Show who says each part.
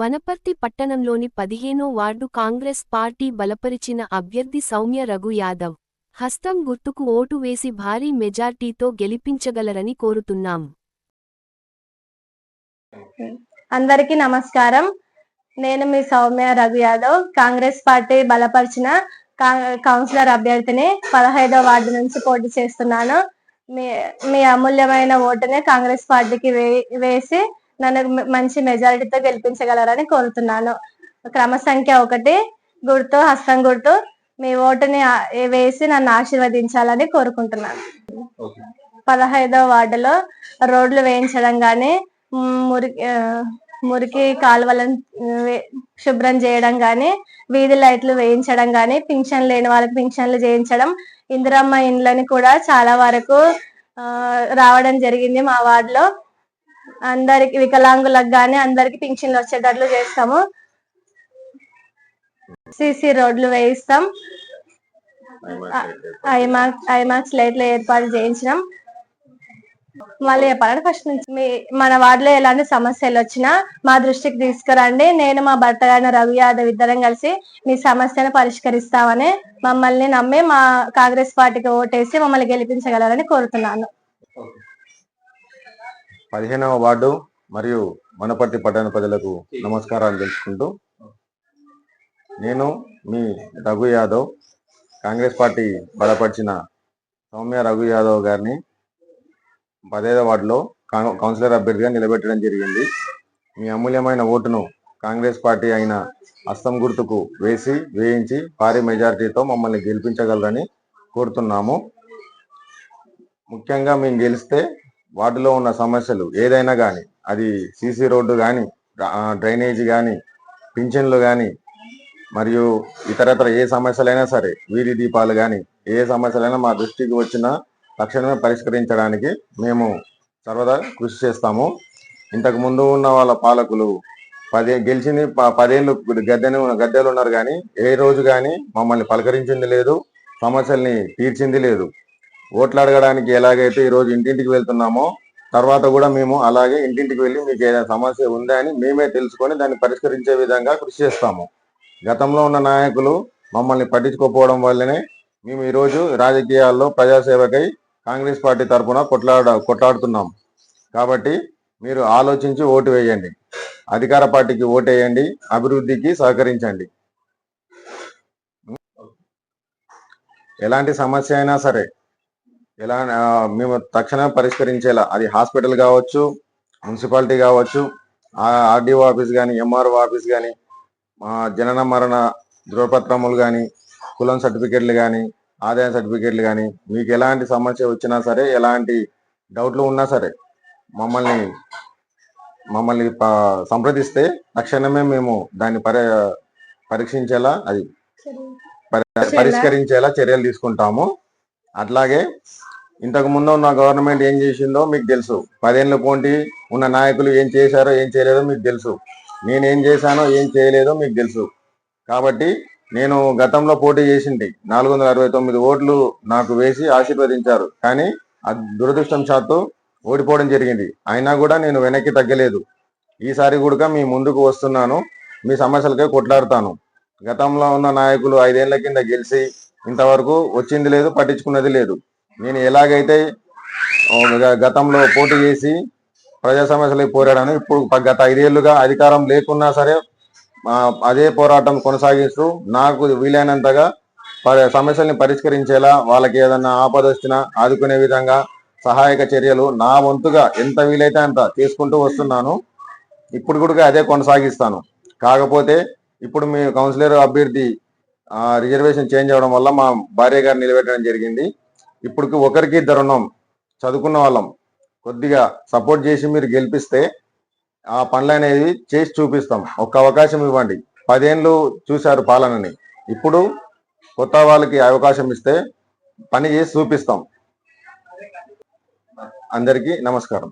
Speaker 1: వనపర్తి పట్టణంలోని 15వ ward Congress party బలపరిచిన అభ్యర్థి సౌమ్య రఘు యాదవ్ హస్తం గుర్తుకు ఓటు వేసి భారీ మెజార్టీతో గెలిపించగలరని కోరుతున్నాం.
Speaker 2: అందరికీ నమస్కారం. నేను మీ సౌమ్య రఘు యాదవ్, కాంగ్రెస్ పార్టీ బలపరిచిన కౌన్సిలర్ అభ్యర్థిని 15వ వార్డు నుంచి పోటీ చేస్తున్నాను. మీ అమూల్యమైన ఓటుని కాంగ్రెస్ పార్టీకి వేసి నన్ను మంచి మెజారిటీతో గెలిపించగలరని కోరుతున్నాను. క్రమ సంఖ్య 1 గుర్తు, హస్తం గుర్తు. మీ ఓటుని వేసి నన్ను ఆశీర్వదించాలని కోరుకుంటున్నాను. 15వ వార్డులో రోడ్లు వేయించడం గాని, మురికి కాలువలను శుభ్రం చేయడం గాని, వీధి లైట్లు వేయించడం గాని, పింఛన్ లేని వాళ్ళకి పింఛన్లు చేయించడం, ఇందిరమ్మ ఇండ్లని కూడా చాలా వరకు రావడం జరిగింది. మా వార్డులో అందరికి, వికలాంగులకు గాని అందరికి పింఛన్లు వచ్చేటట్లు చేస్తాము. సిసి రోడ్లు వేయిస్తాం. ఐమాక్స్ లైట్లు ఏర్పాటు చేయించడం. మళ్ళీ చెప్పాలంటే ఫస్ట్ నుంచి మన వార్డులో ఎలాంటి సమస్యలు వచ్చినా మా దృష్టికి తీసుకురండి. నేను మా భర్త గారిన రఘు యాదవ్ ఇద్దరం కలిసి మీ సమస్యను పరిష్కరిస్తామని మమ్మల్ని నమ్మి మా కాంగ్రెస్ పార్టీకి ఓటేసి మమ్మల్ని గెలిపించగలరని కోరుతున్నాను.
Speaker 3: 15వ వార్డు మరియు వనపర్తి పట్టణ ప్రజలకు నమస్కారాలు తెలుసుకుంటూ, నేను మీ రఘు యాదవ్, కాంగ్రెస్ పార్టీ బలపరిచిన సౌమ్య రఘు యాదవ్ గారిని 15వ వార్డులో కౌన్సిలర్ అభ్యర్థిగా నిలబెట్టడం జరిగింది. మీ అమూల్యమైన ఓటును కాంగ్రెస్ పార్టీ అయిన హస్తం గుర్తుకు వేయించి భారీ మెజారిటీతో మమ్మల్ని గెలిపించగలరని కోరుతున్నాము. ముఖ్యంగా మేము గెలిస్తే వార్డులో ఉన్న సమస్యలు ఏదైనా కానీ, అది సీసీ రోడ్డు కానీ, డ్రైనేజీ కానీ, పింఛన్లు కానీ, మరియు ఇతరత్ర ఏ సమస్యలైనా సరే, వీధి దీపాలు కానీ, ఏ సమస్యలైనా మా దృష్టికి వచ్చినా తక్షణమే పరిష్కరించడానికి మేము సర్వదా కృషి చేస్తాము. ఇంతకు ముందు ఉన్న వాళ్ళ పాలకులు గెలిచింది 10 ఏళ్ళు గద్దెలు ఉన్నారు కానీ ఏ రోజు కానీ మమ్మల్ని పలకరించింది లేదు, సమస్యల్ని తీర్చింది లేదు. ఓట్లు అడగడానికి ఎలాగైతే ఈరోజు ఇంటింటికి వెళ్తున్నామో, తర్వాత కూడా మేము అలాగే ఇంటింటికి వెళ్ళి మీకు ఏదైనా సమస్య ఉందా అని మేమే తెలుసుకొని దాన్ని పరిష్కరించే విధంగా కృషి చేస్తాము. గతంలో ఉన్న నాయకులు మమ్మల్ని పట్టించుకోకపోవడం వల్లనే మేము ఈరోజు రాజకీయాల్లో ప్రజాసేవకై కాంగ్రెస్ పార్టీ తరఫున కొట్లాడుతున్నాం. కాబట్టి మీరు ఆలోచించి ఓటు వేయండి, అధికార పార్టీకి ఓటేయండి, అభివృద్ధికి సహకరించండి. ఎలాంటి సమస్య అయినా సరే మేము తక్షణమే పరిష్కరించేలా, అది హాస్పిటల్ కావచ్చు, మున్సిపాలిటీ కావచ్చు, ఆర్డీఓ ఆఫీస్ కానీ, ఎంఆర్ఓ ఆఫీస్ కానీ, జనన మరణ ధృవపత్రములు కానీ, కులం సర్టిఫికెట్లు కానీ, ఆదాయ సర్టిఫికెట్లు కానీ, మీకు ఎలాంటి సమస్య వచ్చినా సరే, ఎలాంటి డౌట్లు ఉన్నా సరే మమ్మల్ని సంప్రదిస్తే తక్షణమే మేము దాన్ని పరీక్షించేలా, అది పరిష్కరించేలా చర్యలు తీసుకుంటాము. అట్లాగే ఇంతకు ముందు ఉన్న గవర్నమెంట్ ఏం చేసిందో మీకు తెలుసు. 10 ఏళ్ళ పోటీ ఉన్న నాయకులు ఏం చేశారో ఏం చేయలేదో మీకు తెలుసు. నేనేం చేశానో ఏం చేయలేదో మీకు తెలుసు. కాబట్టి నేను గతంలో పోటీ చేసింది 469 ఓట్లు నాకు వేసి ఆశీర్వదించారు. కానీ దురదృష్టం శాత్తు ఓడిపోవడం జరిగింది. అయినా కూడా నేను వెనక్కి తగ్గలేదు. ఈసారి కూడా మీ ముందుకు వస్తున్నాను, మీ సమస్యలకే కొట్లాడుతాను. గతంలో ఉన్న నాయకులు 5 ఏళ్ల కింద గెలిచి ఇంతవరకు వచ్చింది లేదు, పట్టించుకున్నది లేదు. నేను ఎలాగైతే గతంలో పోటీ చేసి ప్రజా సమస్యలకు పోరాడాను, ఇప్పుడు గత 5 ఏళ్లుగా అధికారం లేకున్నా సరే అదే పోరాటం కొనసాగిస్తూ నాకు వీలైనంతగా సమస్యల్ని పరిష్కరించేలా, వాళ్ళకి ఏదన్నా ఆపద వచ్చినా ఆదుకునే విధంగా సహాయక చర్యలు నా వంతుగా ఎంత వీలైతే అంత తీసుకుంటూ వస్తున్నాను. ఇప్పుడు కూడా అదే కొనసాగిస్తాను. కాకపోతే ఇప్పుడు మీ కౌన్సిలర్ అభ్యర్థి రిజర్వేషన్ చేంజ్ అవ్వడం వల్ల మా భార్య గారు నిలబెట్టడం జరిగింది. ఇప్పటికి ఒకరికి ఇద్దరు ఉన్నాం, చదువుకున్న వాళ్ళం. కొద్దిగా సపోర్ట్ చేసి మీరు గెలిపిస్తే ఆ పనులు అనేది చేసి చూపిస్తాం. ఒక్క అవకాశం ఇవ్వండి. 10 ఏళ్ళు చూశారు పాలనని, ఇప్పుడు కొత్త వాళ్ళకి అవకాశం ఇస్తే పని చేసి చూపిస్తాం. అందరికీ నమస్కారం.